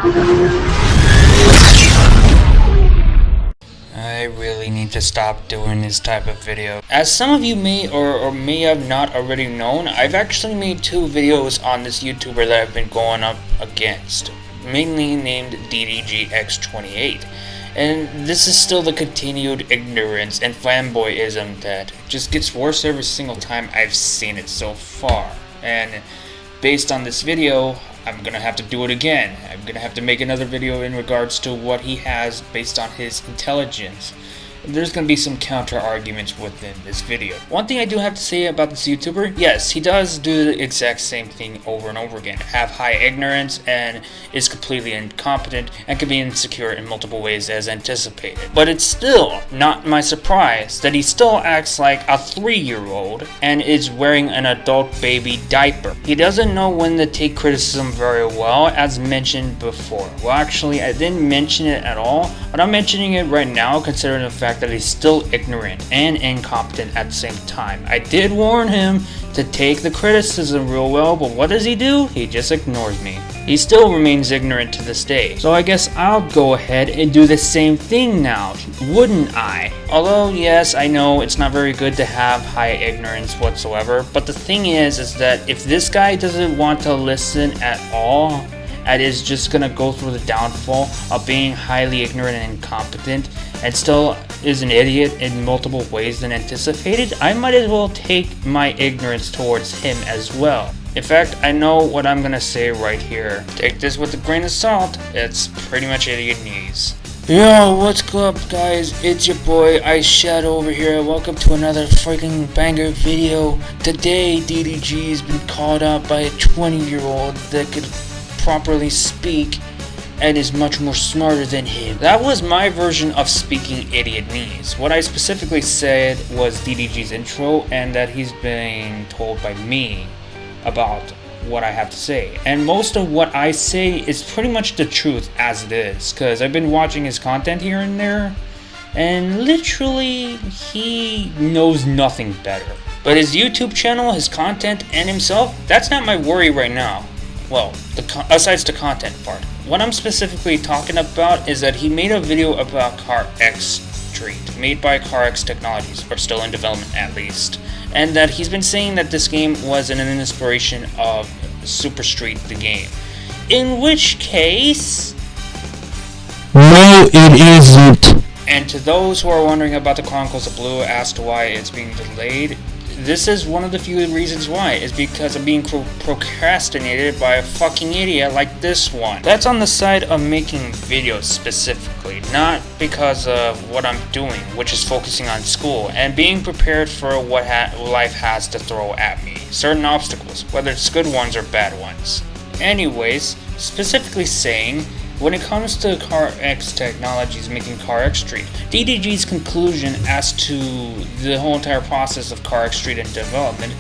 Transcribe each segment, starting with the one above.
I really need to stop doing this type of video. As some of you may or may have not already known, I've actually made 2 videos on this YouTuber that I've been going up against, mainly named DDGX 28. And this is still the continued ignorance and fanboyism that just gets worse every single time I've seen it so far. And based on this video, I'm gonna have to do it again. I'm gonna have to make another video in regards to what he has based on his intelligence. There's gonna be some counter arguments within this video. One thing I do have to say about this YouTuber, yes, he does do the exact same thing over and over again. Have high ignorance and is completely incompetent and can be insecure in multiple ways as anticipated. But it's still not my surprise that he still acts like a 3-year-old and is wearing an adult baby diaper. He doesn't know when to take criticism very well, as mentioned before. Well, actually, I didn't mention it at all, but I'm mentioning it right now considering the fact that he's still ignorant and incompetent at the same time. I did warn him to take the criticism real well, but what does he do? He just ignores me. He still remains ignorant to this day. So I guess I'll go ahead and do the same thing now, wouldn't I? Although, yes, I know it's not very good to have high ignorance whatsoever, but the thing is that if this guy doesn't want to listen at all, and is just gonna go through the downfall of being highly ignorant and incompetent and still is an idiot in multiple ways than anticipated, I might as well take my ignorance towards him as well. In fact, I know what I'm gonna say right here. Take this with a grain of salt. It's pretty much idiotese. Yo, what's up guys? It's your boy Ice Shadow over here. Welcome to another freaking banger video. Today, DDG has been called out by a 20-year-old that could properly speak and is much more smarter than him. That was my version of speaking idiotese. What I specifically said was DDG's intro and that he's being told by me about what I have to say. And most of what I say is pretty much the truth as it is, because I've been watching his content here and there, and literally he knows nothing better. But his YouTube channel, his content, and himself, that's not my worry right now. Well, besides the content part. What I'm specifically talking about is that he made a video about CarX Street, made by CarX Technologies, or still in development at least, and that he's been saying that this game was an inspiration of Super Street, the game. In which case... no, it isn't. And to those who are wondering about the Chronicles of Blue as to why it's being delayed, this is one of the few reasons why, is because of being procrastinated by a fucking idiot like this one. That's on the side of making videos specifically, not because of what I'm doing, which is focusing on school and being prepared for what life has to throw at me. Certain obstacles, whether it's good ones or bad ones. Anyways, specifically saying, when it comes to CarX Technologies making CarX Street, DDG's conclusion as to the whole entire process of CarX Street and development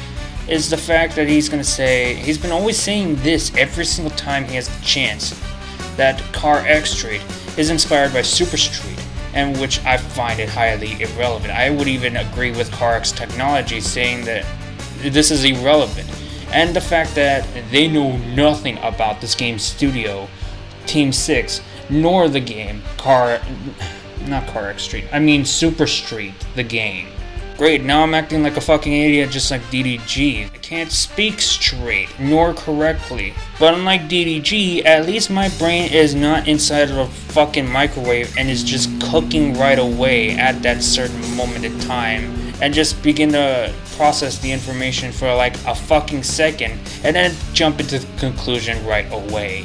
is the fact that he's gonna say, he's been always saying this every single time he has a chance, that CarX Street is inspired by Super Street, and which I find it highly irrelevant. I would even agree with CarX Technologies saying that this is irrelevant, and the fact that they know nothing about this game's studio, Team 6, nor the game, not CarX Street, I mean Super Street, the game. Great, now I'm acting like a fucking idiot just like DDG. I can't speak straight, nor correctly. But unlike DDG, at least my brain is not inside of a fucking microwave and is just cooking right away at that certain moment in time. And just begin to process the information for like a fucking second and then jump into the conclusion right away.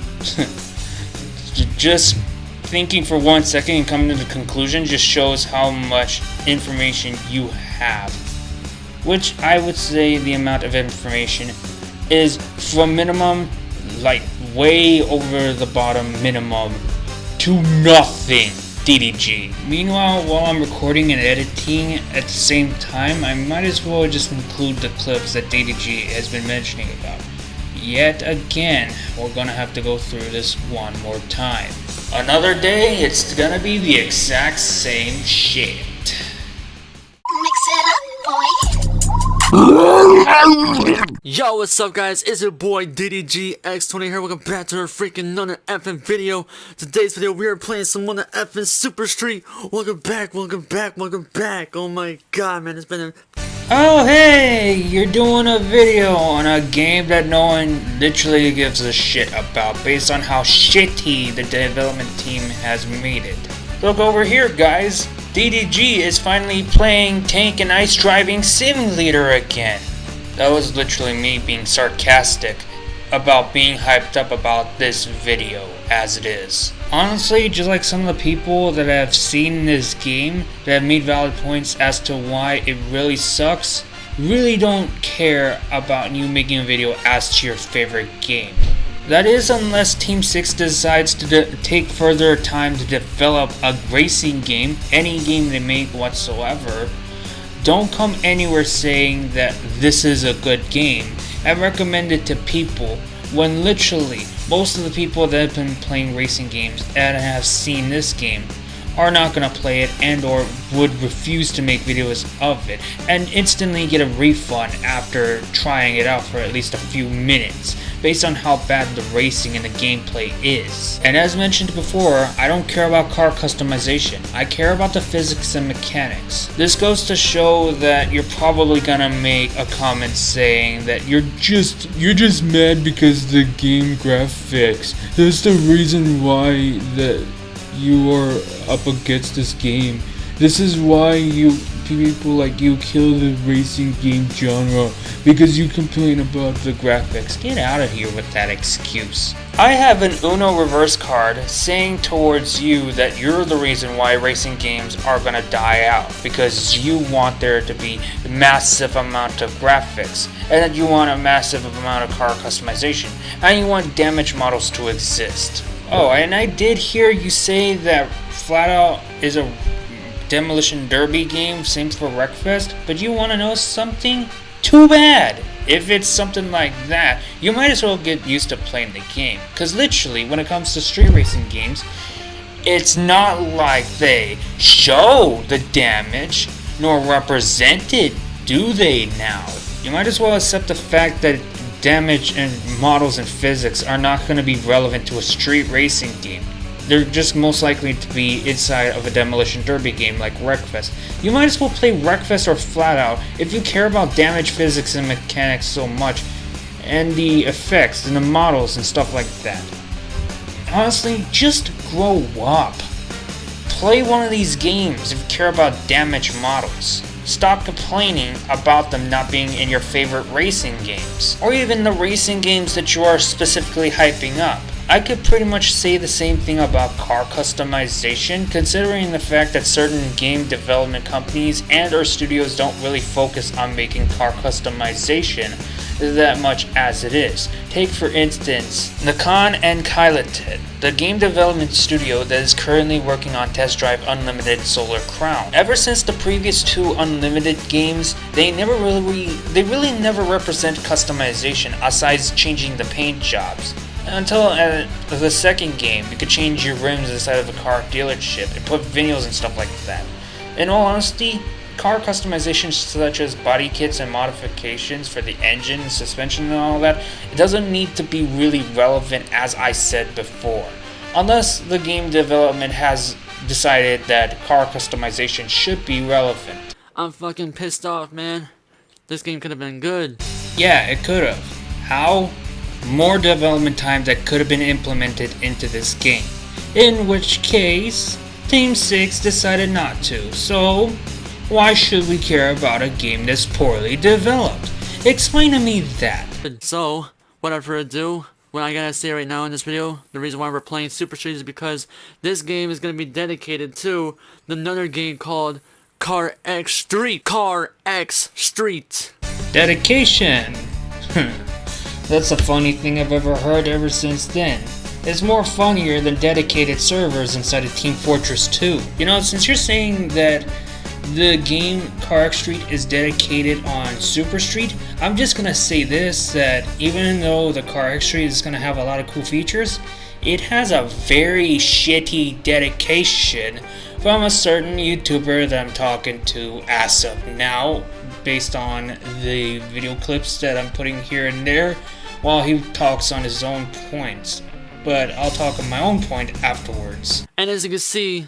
Just thinking for 1 second and coming to the conclusion just shows how much information you have. Which I would say the amount of information is from minimum, like way over the bottom minimum, to nothing, DDG. Meanwhile, while I'm recording and editing at the same time, I might as well just include the clips that DDG has been mentioning about. Yet again, we're gonna have to go through this one more time. Another day, it's gonna be the exact same shit. Mix it up, boy. Yo, what's up guys, it's your boy DDGX20 here, welcome back to our freaking another effing video. Today's video we are playing some other effing Super Street. Welcome back. Oh my god man, it's been a... Oh hey, you're doing a video on a game that no one literally gives a shit about based on how shitty the development team has made it. Look over here guys, DDG is finally playing Tank and Ice Driving Simulator again. That was literally me being sarcastic about being hyped up about this video as it is. Honestly, just like some of the people that have seen this game that have made valid points as to why it really sucks, really don't care about you making a video as to your favorite game. That is, unless Team 6 decides to take further time to develop a racing game, any game they make whatsoever. Don't come anywhere saying that this is a good game and recommend it to people when literally most of the people that have been playing racing games and have seen this game are not going to play it and or would refuse to make videos of it and instantly get a refund after trying it out for at least a few minutes based on how bad the racing and the gameplay is. And as mentioned before, I don't care about car customization. I care about the physics and mechanics. This goes to show that you're probably gonna make a comment saying that you're just mad because the game graphics. That's the reason why that you are up against this game. This is why people like you kill the racing game genre, because you complain about the graphics. Get out of here with that excuse. I have an Uno reverse card saying towards you that you're the reason why racing games are gonna die out, because you want there to be a massive amount of graphics, and that you want a massive amount of car customization, and you want damage models to exist. Oh, and I did hear you say that Flat Out is a Demolition Derby game, same for Wreckfest, but you want to know something? Too bad! If it's something like that, you might as well get used to playing the game, because literally, when it comes to street racing games, it's not like they show the damage, nor represent it, do they now? You might as well accept the fact that damage and models and physics are not going to be relevant to a street racing game. They're just most likely to be inside of a Demolition Derby game like Wreckfest. You might as well play Wreckfest or Flat Out if you care about damage physics and mechanics so much, and the effects and the models and stuff like that. Honestly, just grow up. Play one of these games if you care about damage models. Stop complaining about them not being in your favorite racing games, or even the racing games that you are specifically hyping up. I could pretty much say the same thing about car customization, considering the fact that certain game development companies and or studios don't really focus on making car customization that much as it is. Take for instance, Nikon and Kyloted, the game development studio that is currently working on Test Drive Unlimited Solar Crown. Ever since the previous two Unlimited games, they really never represent customization aside changing the paint jobs. Until the second game, you could change your rims inside of a car dealership and put vinyls and stuff like that. In all honesty, car customizations such as body kits and modifications for the engine, suspension and all that, it doesn't need to be really relevant as I said before. Unless the game development has decided that car customization should be relevant. I'm fucking pissed off, man. This game could have been good. Yeah, it could have. How? More development time that could have been implemented into this game. In which case, Team 6 decided not to, so why should we care about a game that's poorly developed? Explain to me that. So, without further ado, what I gotta say right now in this video, the reason why we're playing Super Street is because this game is gonna be dedicated to another game called CarX Street. CarX Street. Dedication. That's the funny thing I've ever heard ever since then. It's more funnier than dedicated servers inside of Team Fortress 2. You know, since you're saying that the game CarX Street is dedicated on Super Street, I'm just gonna say this, that even though the CarX Street is gonna have a lot of cool features, it has a very shitty dedication from a certain YouTuber that I'm talking to as of now, based on the video clips that I'm putting here and there, while he talks on his own points. But I'll talk on my own point afterwards. And as you can see,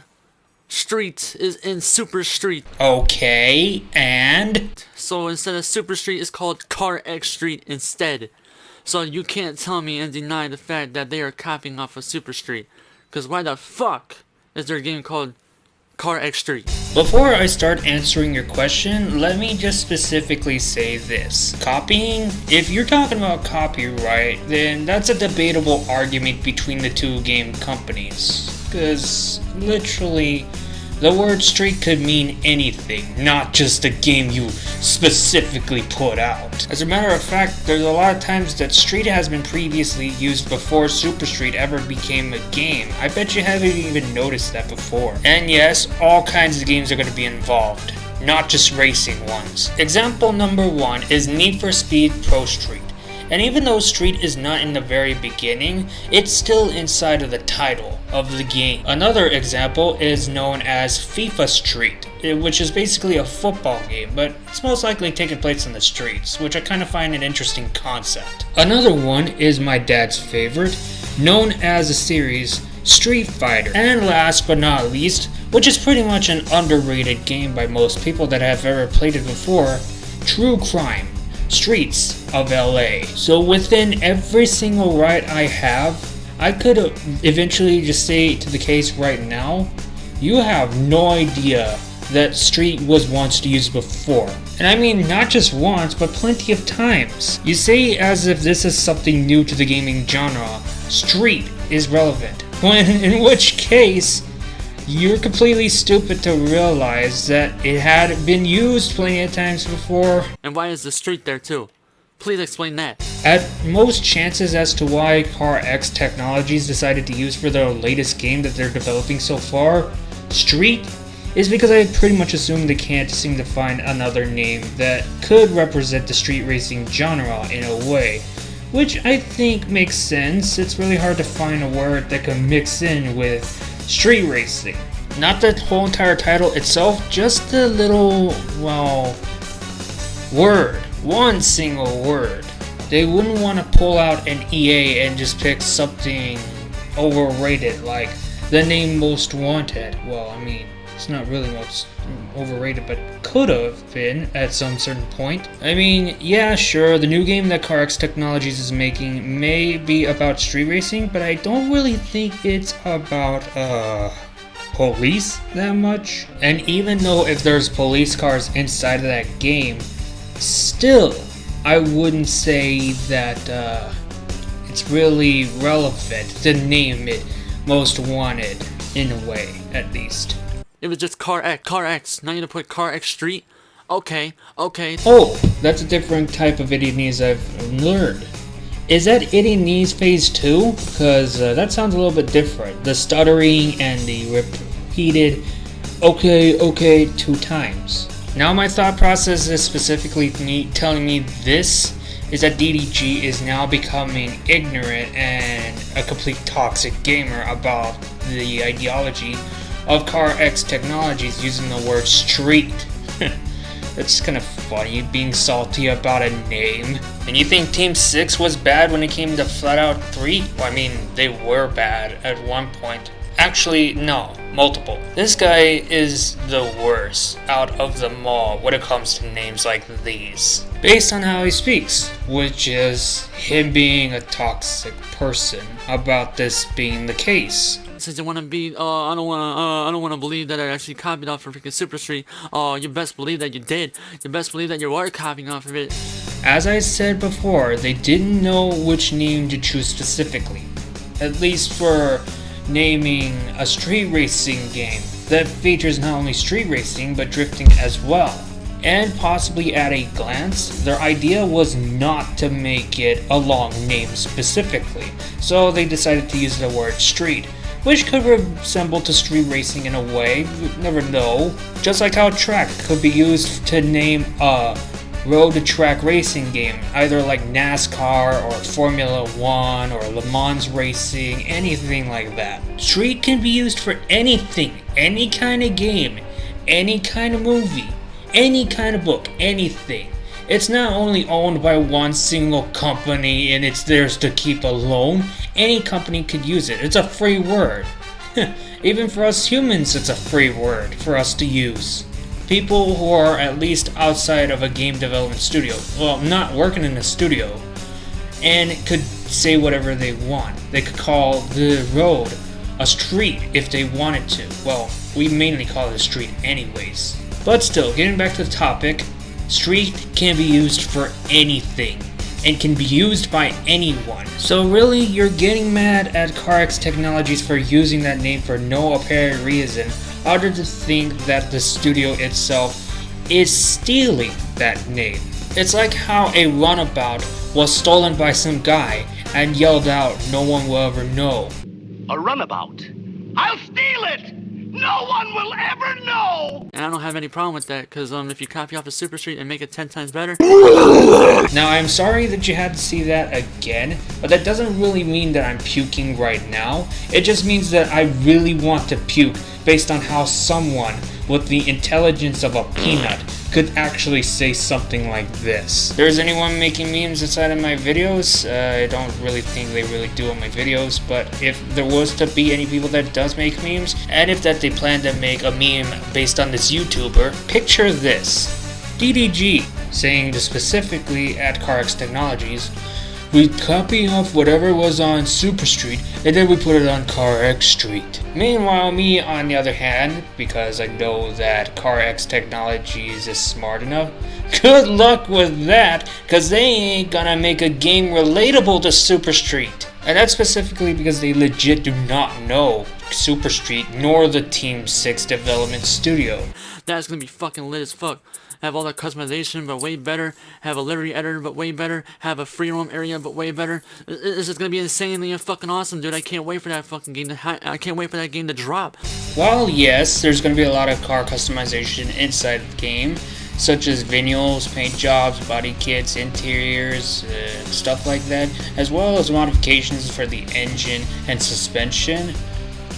Street is in Super Street. Okay, and? So instead of Super Street, it's called CarX Street instead. So you can't tell me and deny the fact that they are copying off of Super Street. Because why the fuck is there a game called CarX Street? Before I start answering your question, let me just specifically say this. Copying? If you're talking about copyright, then that's a debatable argument between the two game companies. Because literally, the word street could mean anything, not just a game you specifically put out. As a matter of fact, there's a lot of times that street has been previously used before Super Street ever became a game. I bet you haven't even noticed that before. And yes, all kinds of games are going to be involved, not just racing ones. Example number 1 is Need for Speed Pro Street. And even though Street is not in the very beginning, it's still inside of the title of the game. Another example is known as FIFA Street, which is basically a football game, but it's most likely taking place in the streets, which I kind of find an interesting concept. Another one is my dad's favorite, known as a series Street Fighter. And last but not least, which is pretty much an underrated game by most people that have ever played it before, True Crime. Streets of LA. So within every single right I have, I could eventually just say to the case right now, you have no idea that Street was once used before. And I mean not just once, but plenty of times. You say as if this is something new to the gaming genre, Street is relevant. When in which case, you're completely stupid to realize that it had been used plenty of times before. And why is the street there too? Please explain that. At most chances as to why CarX Technologies decided to use for their latest game that they're developing so far, Street, is because I pretty much assume they can't seem to find another name that could represent the street racing genre in a way. Which I think makes sense. It's really hard to find a word that can mix in with street racing. Not the whole entire title itself, just a little, well, word. One single word. They wouldn't want to pull out an EA and just pick something overrated like the name Most Wanted. Well, I mean, it's not really most overrated, but could have been at some certain point. I mean, yeah, sure, the new game that CarX Technologies is making may be about street racing, but I don't really think it's about, police that much. And even though if there's police cars inside of that game, still, I wouldn't say that, it's really relevant to name it Most Wanted, in a way, at least. It was just CarX. Now you need to put CarX Street? Okay. Oh, that's a different type of Idioties I've learned. Is that Idioties Phase 2? Because that sounds a little bit different. The stuttering and the repeated okay 2 times. Now my thought process is specifically telling me this is that DDG is now becoming ignorant and a complete toxic gamer about the ideology of CarX Technologies using the word street. That's kind of funny, being salty about a name. And you think Team 6 was bad when it came to Flat Out 3? Well, I mean, they were bad at one point. Actually, no, multiple. This guy is the worst out of them all when it comes to names like these. Based on how he speaks, which is him being a toxic person about this being the case. Since you want to be, I don't want to believe that I actually copied off of freaking Super Street. You best believe that you did. You best believe that you are copying off of it. As I said before, they didn't know which name to choose specifically. At least for naming a street racing game that features not only street racing but drifting as well. And possibly at a glance, their idea was not to make it a long name specifically, so they decided to use the word street, which could resemble to street racing in a way, you never know. Just like how track could be used to name a road to track racing game, either like NASCAR or Formula 1 or Le Mans racing, anything like that. Street can be used for anything, any kind of game, any kind of movie, any kind of book, anything. It's not only owned by one single company and it's theirs to keep alone. Any company could use it. It's a free word. Even for us humans, it's a free word for us to use. People who are at least outside of a game development studio, well, not working in a studio, and could say whatever they want. They could call the road a street if they wanted to. Well, we mainly call it a street anyways. But still, getting back to the topic, street can be used for anything and can be used by anyone. So really, you're getting mad at CarX Technologies for using that name for no apparent reason other than to think that the studio itself is stealing that name. It's like how a runabout was stolen by some guy and yelled out, "No one will ever know." A runabout? I'll steal it! No one will ever know! And I don't have any problem with that, because if you copy off the Super Street and make it 10 times better. Now, I'm sorry that you had to see that again, but that doesn't really mean that I'm puking right now. It just means that I really want to puke based on how someone with the intelligence of a peanut could actually say something like this. There's anyone making memes inside of my videos? I don't really think they really do on my videos, but if there was to be any people that does make memes, and if that they plan to make a meme based on this YouTuber, picture this. DDG saying this specifically at CarX Technologies, "We copy off whatever was on Super Street and then we put it on CarX Street." Meanwhile, me on the other hand, because I know that CarX Technologies is smart enough, good luck with that, cause they ain't gonna make a game relatable to Super Street. And that's specifically because they legit do not know Super Street nor the Team 6 development studio. That's gonna be fucking lit as fuck. Have all that customization, but way better. Have a livery editor, but way better. Have a free roam area, but way better. This is gonna be insanely fucking awesome, dude. I can't wait for that fucking game I can't wait for that game to drop. While yes, there's gonna be a lot of car customization inside the game, such as vinyls, paint jobs, body kits, interiors, stuff like that, as well as modifications for the engine and suspension,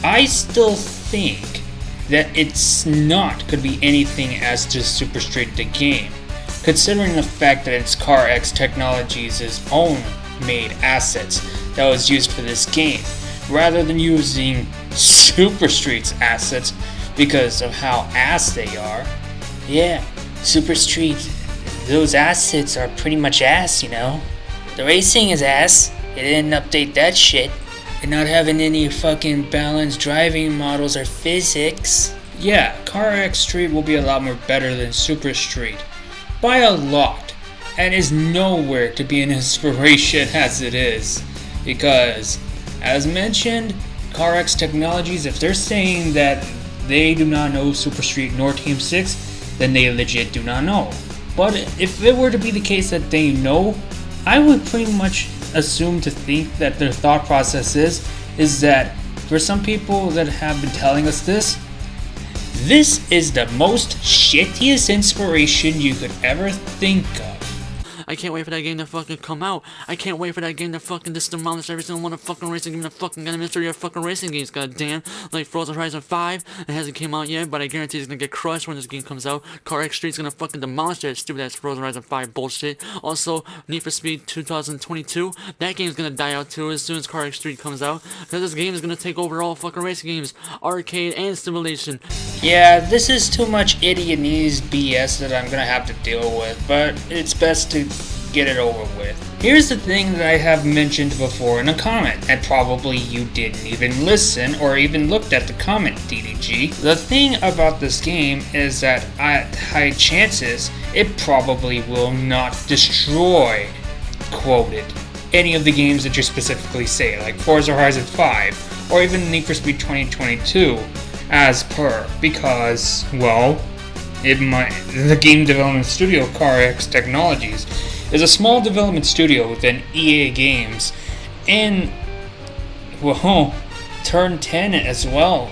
I still think that it's not could be anything as to Super Street the game, considering the fact that it's CarX Technologies' own made assets that was used for this game, rather than using Super Street's assets because of how ass they are. Yeah, Super Street, those assets are pretty much ass, you know. The racing is ass, they didn't update that shit. And not having any fucking balanced driving models or physics. Yeah, CarX Street will be a lot more better than Super Street. By a lot. And is nowhere to be an inspiration as it is. Because, as mentioned, CarX Technologies, if they're saying that they do not know Super Street nor Team 6, then they legit do not know. But if it were to be the case that they know, I would pretty much assume to think that their thought process is that for some people that have been telling us this is the most shittiest inspiration you could ever think of. I can't wait for that game to fucking come out. I can't wait for that game to fucking just demolish every single one of fucking racing games, the fucking mystery of fucking racing games, goddamn. Like Forza Horizon 5, it hasn't came out yet, but I guarantee it's gonna get crushed when this game comes out. CarX Street's gonna fucking demolish that stupid ass Forza Horizon 5 bullshit. Also, Need for Speed 2022, that game's gonna die out too as soon as CarX Street comes out, because this game is gonna take over all fucking racing games, arcade and simulation. Yeah, this is too much idiotese BS that I'm gonna have to deal with, but it's best to get it over with. Here's the thing that I have mentioned before in a comment, and probably you didn't even listen or even looked at the comment, DDG. The thing about this game is that at high chances, it probably will not destroy, quoted, any of the games that you specifically say, like Forza Horizon 5, or even Need for Speed 2022, as per, because, well, the game development studio CarX Technologies is a small development studio within EA Games, and, well, turn 10 as well.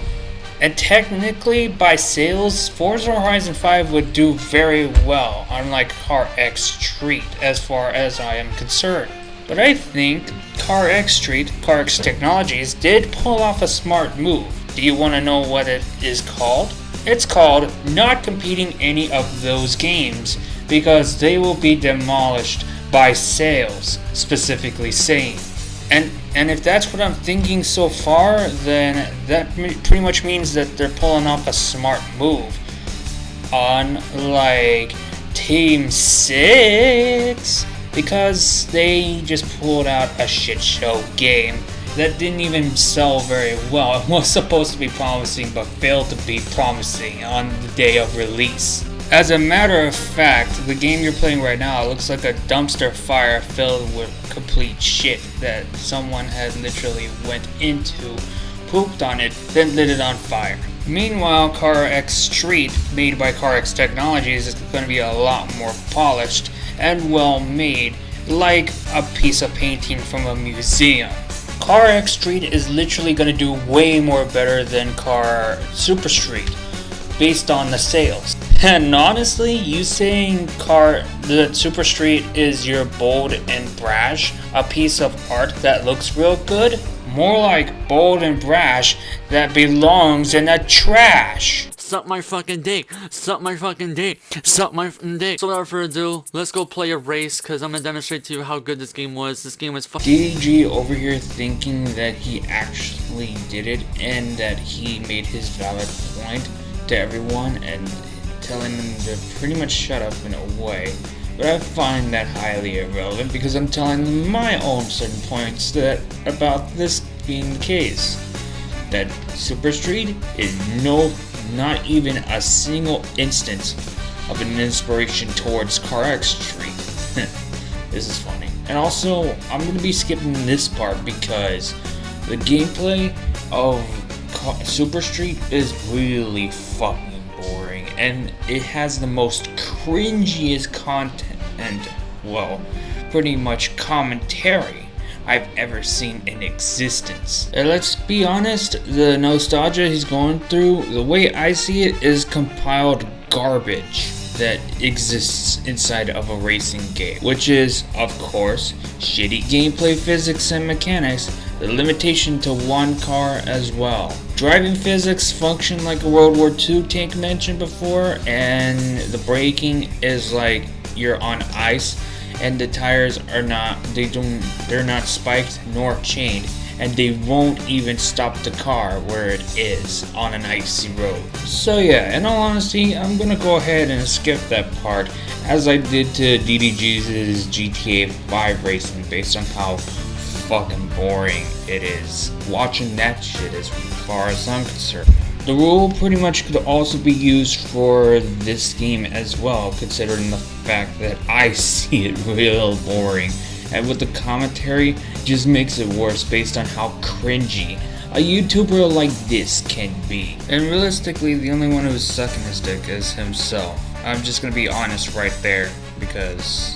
And technically, by sales, Forza Horizon 5 would do very well, unlike CarX Street, as far as I am concerned. But I think CarX Street, CarX Technologies, did pull off a smart move. Do you want to know what it is called? It's called not competing any of those games, because they will be demolished by sales, specifically saying. And if that's what I'm thinking so far, then that pretty much means that they're pulling off a smart move. Unlike Team 6, because they just pulled out a shit show game that didn't even sell very well. It was supposed to be promising, but failed to be promising on the day of release. As a matter of fact, the game you're playing right now looks like a dumpster fire filled with complete shit that someone had literally went into, pooped on it, then lit it on fire. Meanwhile, CarX Street, made by CarX Technologies, is going to be a lot more polished and well made, like a piece of painting from a museum. CarX Street is literally going to do way more better than Super Street, based on the sales. And honestly, you saying the Super Street is your bold and brash, a piece of art that looks real good? More like bold and brash that belongs in the trash. Suck my fucking dick. Suck my fucking dick. Suck my fucking dick. So without further ado, let's go play a race, because I'm gonna demonstrate to you how good this game was. This game was DDG over here thinking that he actually did it and that he made his valid point to everyone and telling them to pretty much shut up in a way. But I find that highly irrelevant because I'm telling them my own certain points about this being the case. That Super Street is not even a single instance of an inspiration towards CarX Street. This is funny. And also, I'm going to be skipping this part because the gameplay of Super Street is really fucking boring, and it has the most cringiest content and, well, pretty much commentary I've ever seen in existence. And let's be honest, the nostalgia he's going through, the way I see it, is compiled garbage that exists inside of a racing game, which is, of course, shitty gameplay physics and mechanics, the limitation to one car as well. Driving physics function like a World War II tank mentioned before, and the braking is like you're on ice, and the tires are they're not spiked nor chained, and they won't even stop the car where it is on an icy road. So yeah, in all honesty, I'm gonna go ahead and skip that part, as I did to DDG's GTA 5 racing, based on how fucking boring it is. Watching that shit as far as I'm concerned. The rule pretty much could also be used for this game as well, considering the fact that I see it real boring, and with the commentary just makes it worse based on how cringy a YouTuber like this can be. And realistically, the only one who's sucking his dick is himself. I'm just gonna be honest right there, because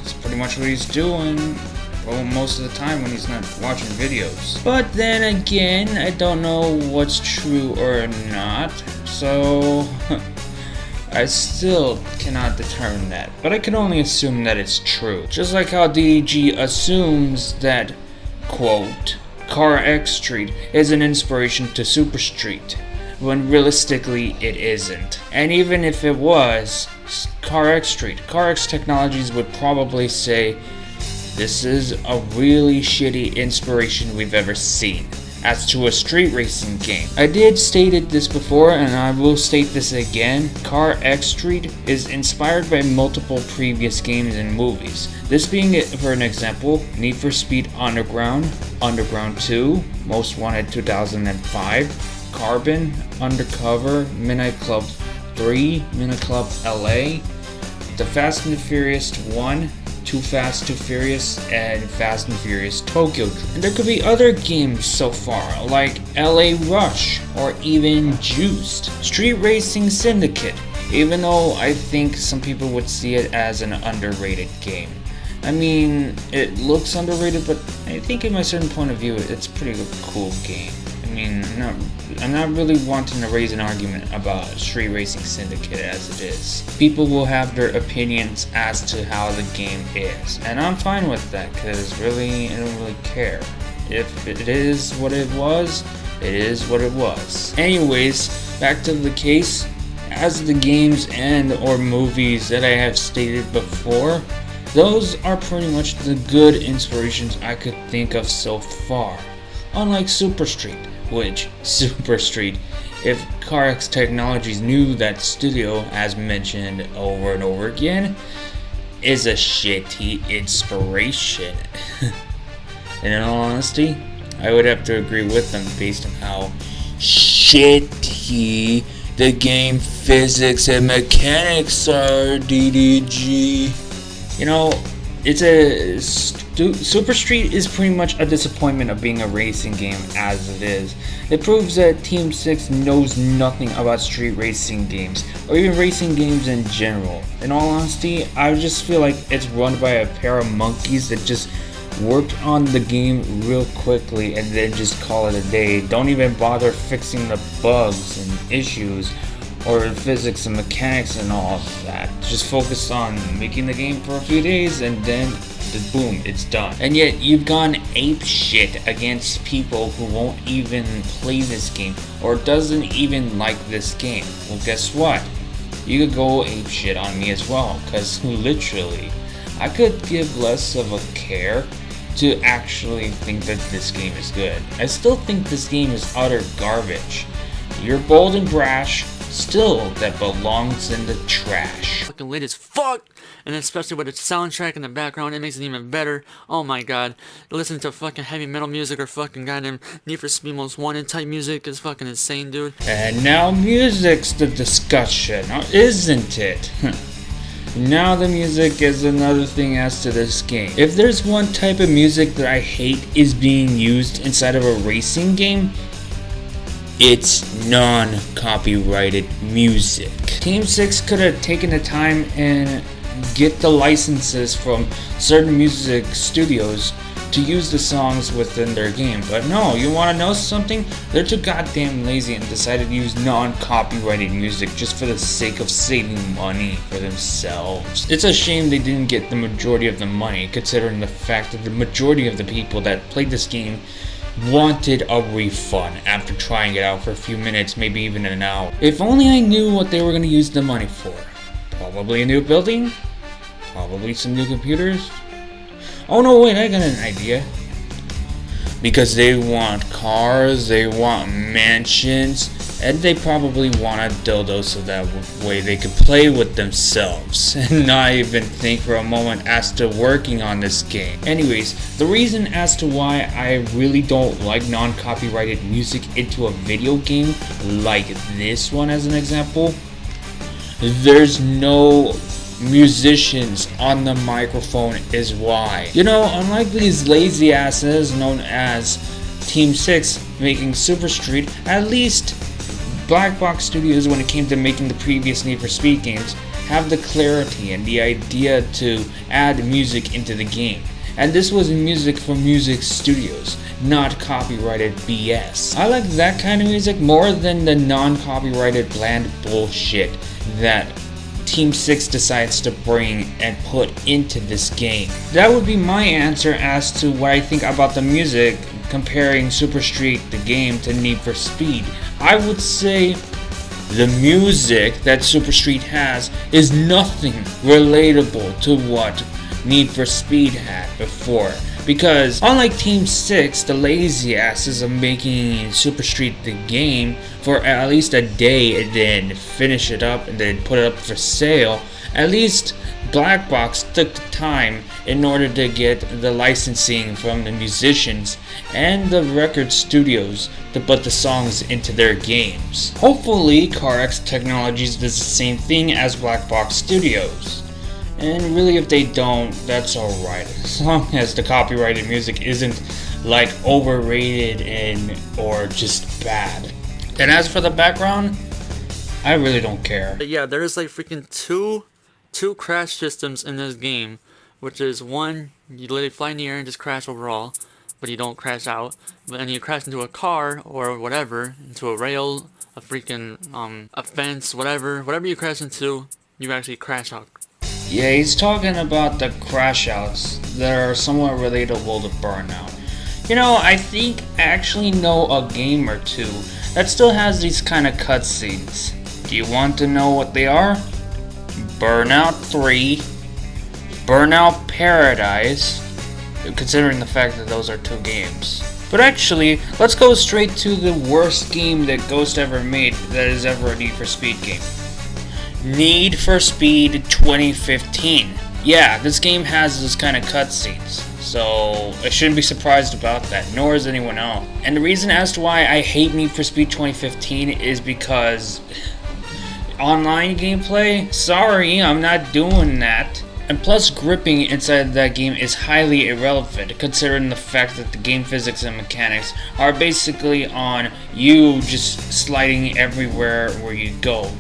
it's pretty much what he's doing. Well, most of the time when he's not watching videos. But then again, I don't know what's true or not, so I still cannot determine that. But I can only assume that it's true. Just like how DDG assumes that, quote, CarX Street is an inspiration to Super Street, when realistically it isn't. And even if it was, CarX Street, CarX Technologies would probably say, this is a really shitty inspiration we've ever seen as to a street racing game. I did stated this before, and I will state this again. CarX Street is inspired by multiple previous games and movies. This being it, for an example, Need for Speed Underground, Underground 2, Most Wanted 2005, Carbon, Undercover, Midnight Club 3, Midnight Club LA, The Fast and the Furious 1, Too Fast, Too Furious, and Fast and Furious Tokyo Drift. And there could be other games so far, like LA Rush, or even Juiced. Street Racing Syndicate, even though I think some people would see it as an underrated game. I mean, it looks underrated, but I think in my certain point of view, it's a pretty cool game, in mean, I'm not really wanting to raise an argument about Street Racing Syndicate as it is. People will have their opinions as to how the game is, and I'm fine with that, because really, I don't really care. If it is what it was, it is what it was. Anyways, back to the case. As the games and or movies that I have stated before, those are pretty much the good inspirations I could think of so far. Unlike Super Street, which Super Street, if CarX Technologies knew that studio, as mentioned over and over again, is a shitty inspiration. And in all honesty, I would have to agree with them based on how shitty the game physics and mechanics are, DDG. You know, Super Street is pretty much a disappointment of being a racing game as it is. It proves that Team 6 knows nothing about street racing games, or even racing games in general. In all honesty, I just feel like it's run by a pair of monkeys that just worked on the game real quickly and then just call it a day. Don't even bother fixing the bugs and issues or physics and mechanics and all of that. Just focus on making the game for a few days and then boom, it's done. And yet you've gone ape shit against people who won't even play this game or doesn't even like this game. Well, guess what? You could go ape shit on me as well, because literally I could give less of a care to actually think that this game is good. I still think this game is utter garbage. You're bold and brash, still that belongs in the trash. Fucking lit as fuck, and especially with the soundtrack in the background, it makes it even better. Oh my god, listening to fucking heavy metal music or fucking goddamn Need for Speed Most Wanted type music is fucking insane, dude. And now music's the discussion, isn't it? Now the music is another thing as to this game. If there's one type of music that I hate is being used inside of a racing game, it's non-copyrighted music. Team 6 could have taken the time and get the licenses from certain music studios to use the songs within their game, but no, you want to know something? They're too goddamn lazy and decided to use non-copyrighted music just for the sake of saving money for themselves. It's a shame they didn't get the majority of the money, considering the fact that the majority of the people that played this game wanted a refund after trying it out for a few minutes, maybe even an hour. If only I knew what they were going to use the money for. Probably a new building? Probably some new computers? Oh no, wait, I got an idea. Because they want cars, they want mansions, and they probably want a dildo so that way they could play with themselves and not even think for a moment as to working on this game. Anyways, the reason as to why I really don't like non-copyrighted music into a video game like this one as an example, there's no musicians on the microphone is why. You know, unlike these lazy asses known as Team 6 making Super Street, at least Black Box Studios, when it came to making the previous Need for Speed games, have the clarity and the idea to add music into the game. And this was music from music studios, not copyrighted BS. I like that kind of music more than the non-copyrighted bland bullshit that Team 6 decides to bring and put into this game. That would be my answer as to what I think about the music comparing Super Street, the game, to Need for Speed. I would say the music that Super Street has is nothing relatable to what Need for Speed had before. Because unlike Team 6, the lazy asses of making Super Street the game for at least a day and then finish it up and then put it up for sale, at least Black Box took the time in order to get the licensing from the musicians and the record studios to put the songs into their games. Hopefully CarX Technologies does the same thing as Black Box Studios. And really, if they don't, that's alright, as long as the copyrighted music isn't like overrated and or just bad. And as for the background, I really don't care. But yeah, there's like freaking two crash systems in this game, which is one, you literally fly in the air and just crash overall. but you don't crash out. But then you crash into a car or whatever, into a rail, a freaking a fence, whatever you crash into, you actually crash out. Yeah, he's talking about the crash outs that are somewhat relatable to Burnout. You know, I think I actually know a game or two that still has these kind of cutscenes. Do you want to know what they are? Burnout 3, Burnout Paradise, considering the fact that those are 2 games. But actually, let's go straight to the worst game that Ghost ever made that is ever a Need for Speed game. Need for Speed 2015. Yeah, this game has this kind of cutscenes, so I shouldn't be surprised about that, nor is anyone else. And the reason as to why I hate Need for Speed 2015 is because online gameplay? Sorry, I'm not doing that. And plus, gripping inside that game is highly irrelevant, considering the fact that the game physics and mechanics are basically on you just sliding everywhere where you go.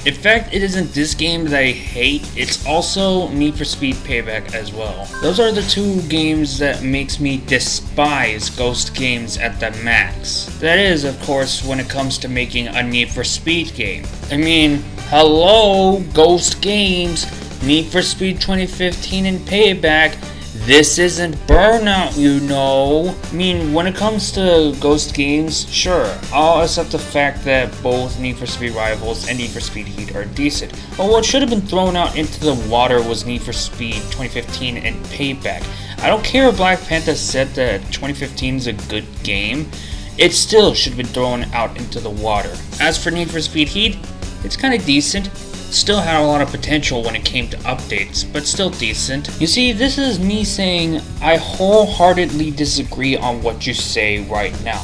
In fact, it isn't this game that I hate, it's also Need for Speed Payback as well. Those are the 2 games that makes me despise Ghost games at the max. That is, of course, when it comes to making a Need for Speed game. I mean, hello, Ghost games, Need for Speed 2015 and Payback. This isn't Burnout, you know. I mean, when it comes to Ghost games, sure, I'll accept the fact that both Need for Speed Rivals and Need for Speed Heat are decent. But what should have been thrown out into the water was Need for Speed 2015 and Payback. I don't care if Black Panther said that 2015 is a good game, it still should have been thrown out into the water. As for Need for Speed Heat, it's kind of decent. Still had a lot of potential when it came to updates, but still decent. You see, this is me saying I wholeheartedly disagree on what you say right now.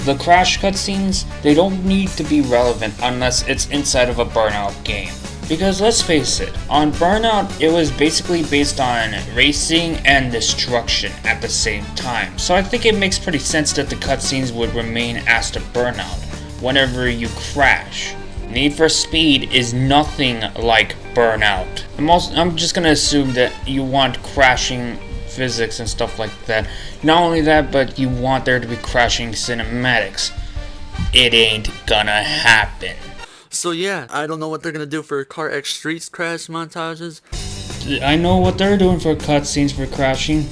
The crash cutscenes, they don't need to be relevant unless it's inside of a Burnout game. Because let's face it, on Burnout it was basically based on racing and destruction at the same time. So I think it makes pretty sense that the cutscenes would remain as to Burnout whenever you crash. Need for Speed is nothing like Burnout. I'm just gonna assume that you want crashing physics and stuff like that. Not only that, but you want there to be crashing cinematics. It ain't gonna happen. So yeah, I don't know what they're gonna do for CarX Street crash montages. I know what they're doing for cutscenes for crashing.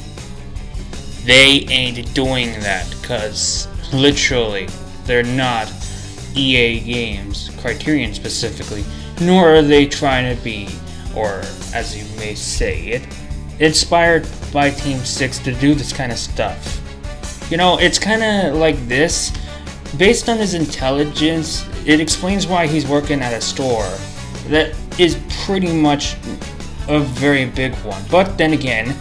They ain't doing that, cause literally, they're not EA games, Criterion specifically, nor are they trying to be, or as you may say it, inspired by Team 6 to do this kind of stuff. You know, it's kind of like this. Based on his intelligence, it explains why he's working at a store. That is pretty much a very big one. But then again,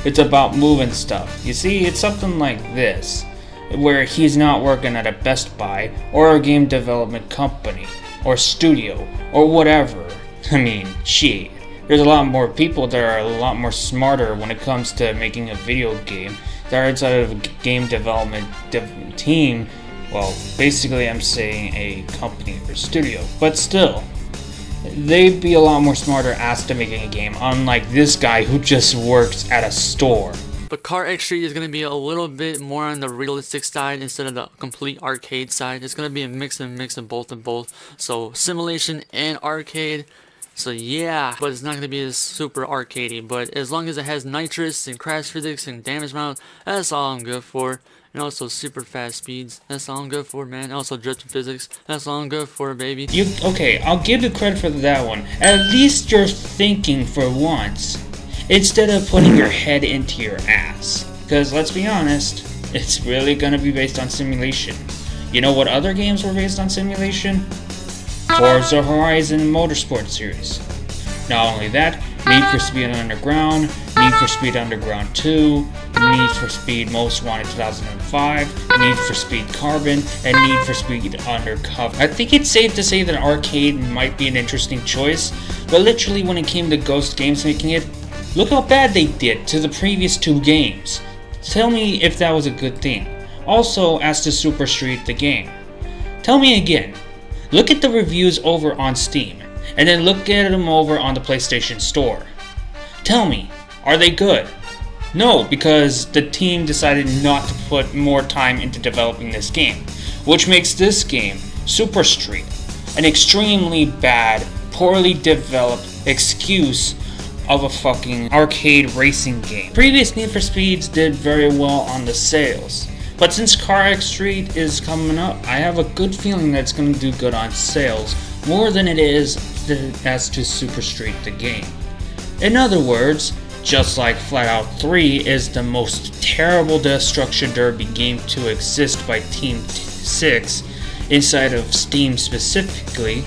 it's about moving stuff. You see, it's something like this, where he's not working at a Best Buy or a game development company or studio or whatever. I mean, shit. There's a lot more people that are a lot more smarter when it comes to making a video game that are inside of a game development team. Well, basically I'm saying a company or studio, but still, they'd be a lot more smarter as to making a game, unlike this guy who just works at a store. But CarX Street is going to be a little bit more on the realistic side instead of the complete arcade side. It's going to be a mix of both and both. So simulation and arcade. So yeah, but it's not going to be as super arcadey. But as long as it has nitrous and crash physics and damage amount, that's all I'm good for. And also super fast speeds, that's all I'm good for, man. Also drift physics, that's all I'm good for, baby. Okay, I'll give you credit for that one. At least you're thinking for once, instead of putting your head into your ass. Because let's be honest, it's really gonna be based on simulation. You know what other games were based on simulation? Forza Horizon Motorsport series. Not only that, Need for Speed Underground, Need for Speed Underground 2, Need for Speed Most Wanted 2005, Need for Speed Carbon, and Need for Speed Undercover. I think it's safe to say that arcade might be an interesting choice, but literally when it came to Ghost Games making it, look how bad they did to the previous 2 games. Tell me if that was a good thing. Also, as to Super Street the game. Tell me again. Look at the reviews over on Steam, and then look at them over on the PlayStation Store. Tell me, are they good? No, because the team decided not to put more time into developing this game, which makes this game, Super Street, an extremely bad, poorly developed excuse of a fucking arcade racing game. Previous Need for Speeds did very well on the sales, but since CarX Street is coming up, I have a good feeling that it's going to do good on sales, more than it is as to Super Street the game. In other words, just like Flatout 3 is the most terrible Destruction Derby game to exist by Team 6 inside of Steam specifically,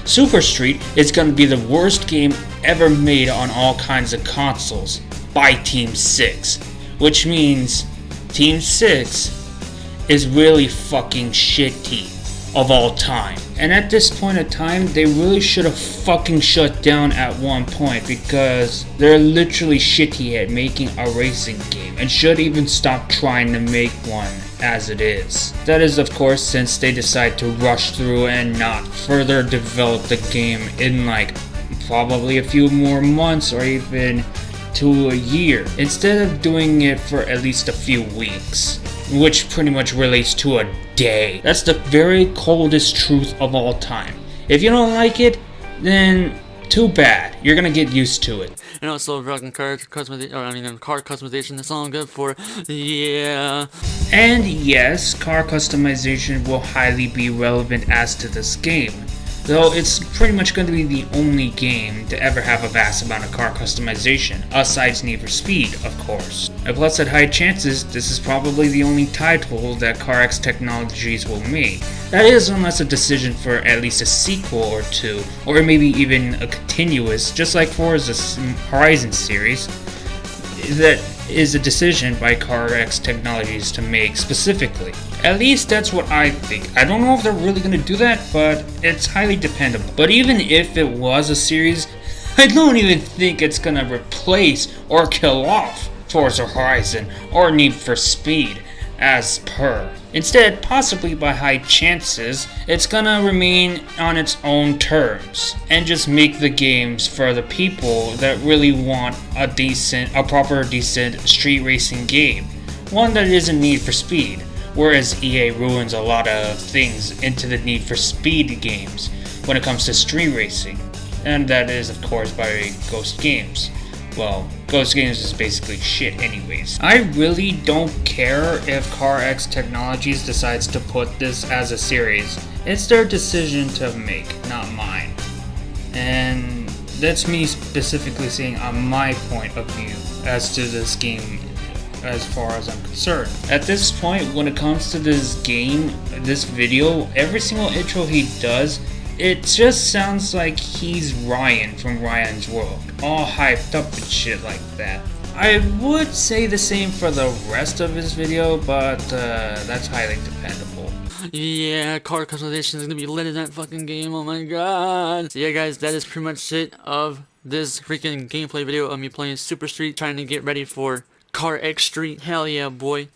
Super Street is going to be the worst game ever made on all kinds of consoles by Team 6, which means Team 6 is really fucking shitty of all time. And at this point in time, they really should have fucking shut down at one point, because they're literally shitty at making a racing game and should even stop trying to make one as it is. That is, of course, since they decide to rush through and not further develop the game in like probably a few more months or even to a year, instead of doing it for at least a few weeks, which pretty much relates to a day. That's the very coldest truth of all time. If you don't like it, then too bad. You're gonna get used to it. And also fucking car customization, that's all I'm good for. Yeah. And yes, car customization will highly be relevant as to this game, though it's pretty much going to be the only game to ever have a vast amount of car customization, aside Need for Speed, of course. And plus, at high chances, this is probably the only title that CarX Technologies will make. That is, unless a decision for at least a sequel or two, or maybe even a continuous, just like Forza's Horizon series, that is a decision by CarX Technologies to make specifically. At least that's what I think. I don't know if they're really going to do that, but it's highly dependable. But even if it was a series, I don't even think it's going to replace or kill off Forza Horizon or Need for Speed as per. Instead, possibly by high chances, it's gonna remain on its own terms and just make the games for the people that really want a proper decent street racing game. One that isn't Need for Speed, whereas EA ruins a lot of things into the Need for Speed games when it comes to street racing. And that is, of course, by Ghost Games. Well, Ghost Games is basically shit anyways. I really don't care if CarX Technologies decides to put this as a series. It's their decision to make, not mine. And that's me specifically saying on my point of view as to this game as far as I'm concerned. At this point, when it comes to this game, this video, every single intro he does, it just sounds like he's Ryan from Ryan's World, all hyped up and shit like that. I would say the same for the rest of his video, but that's highly dependable. Yeah, car customization is gonna be lit in that fucking game, oh my god. So yeah guys, that is pretty much it of this freaking gameplay video of me playing Super Street, trying to get ready for CarX Street. Hell yeah, boy.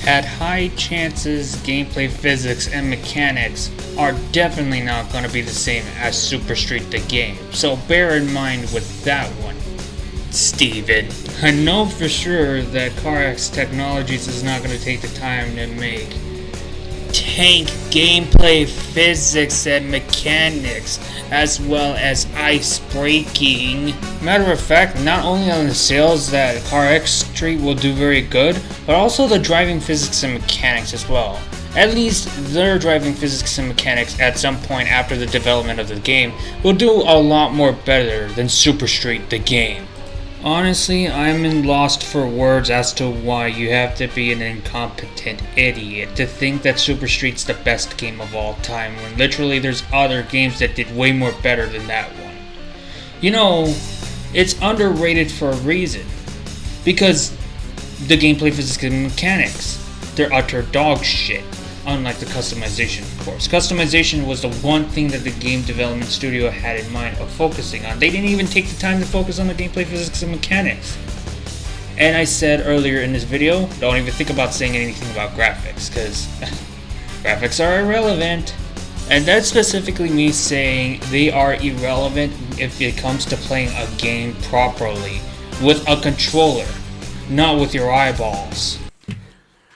At high chances, gameplay physics and mechanics are definitely not going to be the same as Super Street the game, so bear in mind with that one, Steven. I know for sure that CarX Technologies is not going to take the time to make tank gameplay physics and mechanics, as well as ice breaking. Matter of fact, not only on the sales that CarX Street will do very good, but also the driving physics and mechanics as well. At least their driving physics and mechanics at some point after the development of the game will do a lot more better than Super Street the game. Honestly, I'm lost for words as to why you have to be an incompetent idiot to think that Super Street's the best game of all time, when literally there's other games that did way more better than that one. You know, it's underrated for a reason, because the gameplay physics and mechanics, they're utter dog shit. Unlike the customization, of course. Customization was the one thing that the game development studio had in mind of focusing on. They didn't even take the time to focus on the gameplay physics and mechanics. And I said earlier in this video, don't even think about saying anything about graphics, because graphics are irrelevant. And that's specifically me saying they are irrelevant if it comes to playing a game properly with a controller. not with your eyeballs.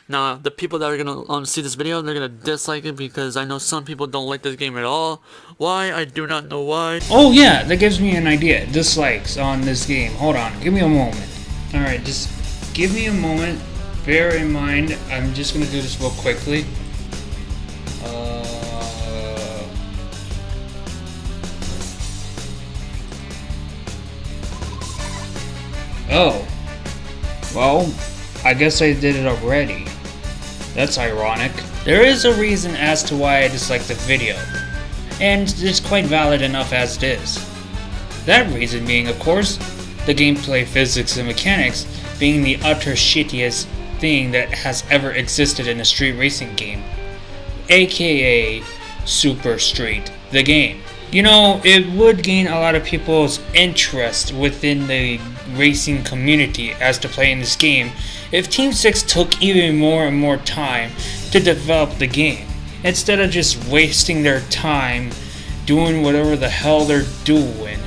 Now, the people that are gonna see this video, they're gonna dislike it because I know some people don't like this game at all. Why? I do not know why. Oh yeah, that gives me an idea. Dislikes on this game. Hold on, give me a moment. Alright, just give me a moment. Bear in mind, I'm just gonna do this real quickly. Oh. Well, I guess I did it already. That's ironic. There is a reason as to why I dislike the video, and it's quite valid enough as it is. That reason being, of course, the gameplay physics and mechanics being the utter shittiest thing that has ever existed in a street racing game, aka Super Street, the game. You know, it would gain a lot of people's interest within the racing community as to playing this game if Team 6 took even more and more time to develop the game, instead of just wasting their time doing whatever the hell they're doing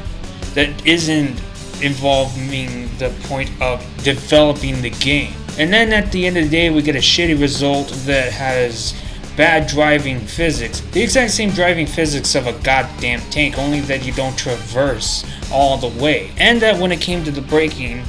that isn't involving the point of developing the game. And then at the end of the day we get a shitty result that has bad driving physics, the exact same driving physics of a goddamn tank, only that you don't traverse all the way. And that when it came to the braking,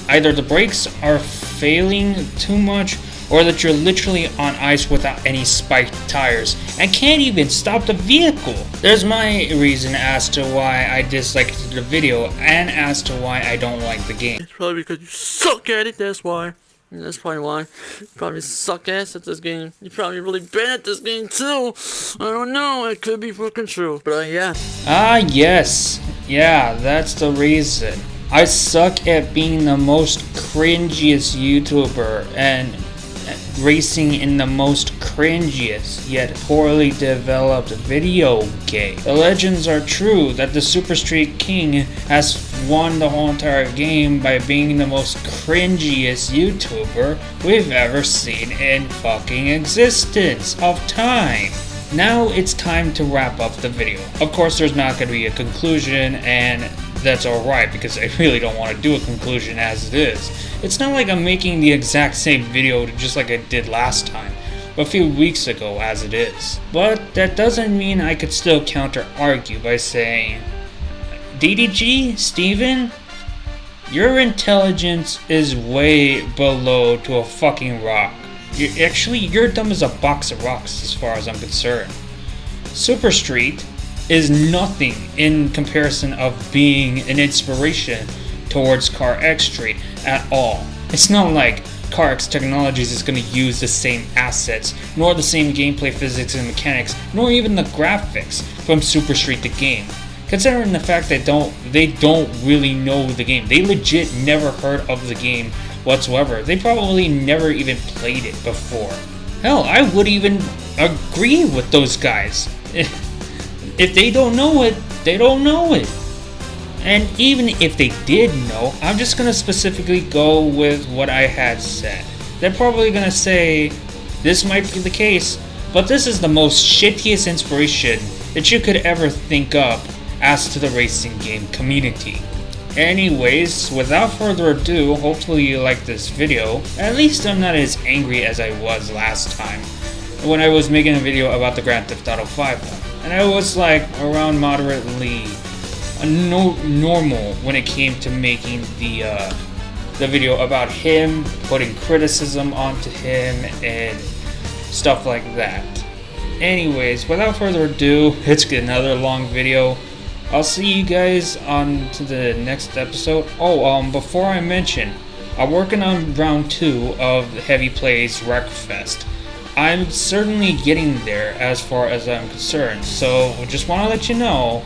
either the brakes are failing too much, or that you're literally on ice without any spiked tires and can't even stop the vehicle. There's my reason as to why I disliked the video and as to why I don't like the game. It's probably because you suck at it, that's why. That's probably why. You probably suck ass at this game. You probably really bad at this game too. I don't know, it could be fucking true. But yeah. Ah yes. Yeah, that's the reason. I suck at being the most cringiest YouTuber and racing in the most cringiest yet poorly developed video game. The legends are true that the Super Street King has won the whole entire game by being the most cringiest YouTuber we've ever seen in fucking existence of time. Now it's time to wrap up the video. Of course there's not going to be a conclusion, and that's alright because I really don't want to do a conclusion as it is. It's not like I'm making the exact same video just like I did last time, a few weeks ago as it is. But that doesn't mean I could still counter argue by saying, DDG, Steven, your intelligence is way below to a fucking rock. You're dumb as a box of rocks as far as I'm concerned. Super Street is nothing in comparison of being an inspiration towards CarX Street at all. It's not like CarX Technologies is going to use the same assets, nor the same gameplay physics and mechanics, nor even the graphics from Super Street the game. Considering the fact that they don't really know the game. They legit never heard of the game whatsoever. They probably never even played it before. Hell, I would even agree with those guys. If they don't know it, they don't know it. And even if they did know, I'm just gonna specifically go with what I had said. They're probably gonna say, this might be the case, but this is the most shittiest inspiration that you could ever think of as to the racing game community. Anyways, without further ado, hopefully you like this video. At least I'm not as angry as I was last time when I was making a video about the Grand Theft Auto 5 one. And I was like around moderately normal when it came to making the video about him, putting criticism onto him and stuff like that. Anyways, without further ado, it's another long video. I'll see you guys on to the next episode. Oh, before I mention, I'm working on round 2 of Heavy Plays Wreckfest. I'm certainly getting there as far as I'm concerned, so just want to let you know,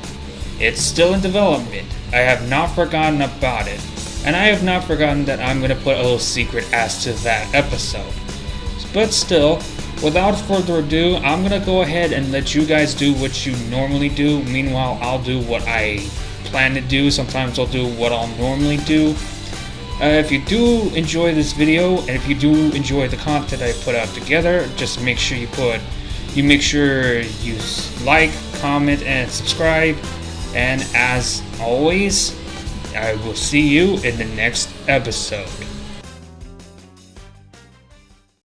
it's still in development. I have not forgotten about it, and I have not forgotten that I'm going to put a little secret as to that episode. But still, without further ado, I'm going to go ahead and let you guys do what you normally do. Meanwhile, I'll do what I plan to do. Sometimes I'll do what I'll normally do. If you do enjoy this video, and if you do enjoy the content I put out together, just make sure you like, comment, and subscribe. And as always, I will see you in the next episode.